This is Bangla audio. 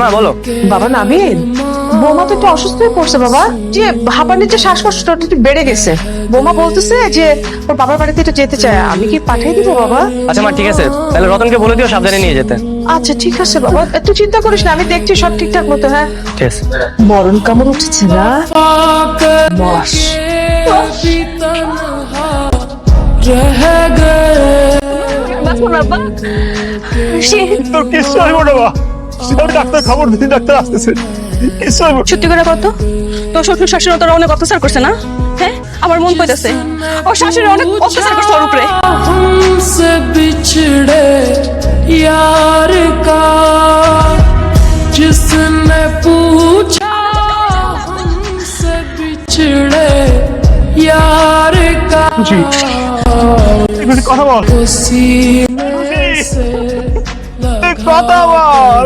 মা বলো। বাবা নাবিল, বৌমা তো একটু অসুস্থ হয়ে পড়ছে বাবা, যে হাঁপানির যে শ্বাসকষ্টটা একটু বেড়ে গেছে। বৌমা বলতেছে যে ওর বাবার বাড়িতে একটু যেতে চায়, আমি কি পাঠিয়ে দিব বাবা? আচ্ছা মা ঠিক আছে, তাহলে রতনকে বলে দিও সাবধানে নিয়ে যেতে। আচ্ছা ঠিক আছে বাবা, একটু চিন্তা করিস না, আমি দেখছি সব ঠিকঠাক মতো। হ্যাঁ ঠিক আছে। মরণ কামড় উঠেছে না মাস। তোর কিছু হইব না মা, ডাক্তার খবর দিন, ডাক্তার আসতেছে, কিছু হইব। সত্যি করে কত, তোর শ্বশুর শাশুড়ি তোর অনেক অত্যাচার করছে না? হ্যাঁ, আমার মন কইতাছে ও শাশুড়ি অনেক অত্যাচার করছে ওর উপরে। हमसे बिछड़े यार का जिसने पूछा हमसे बिछड़े यार का কথা বল, सीने से কথা বল।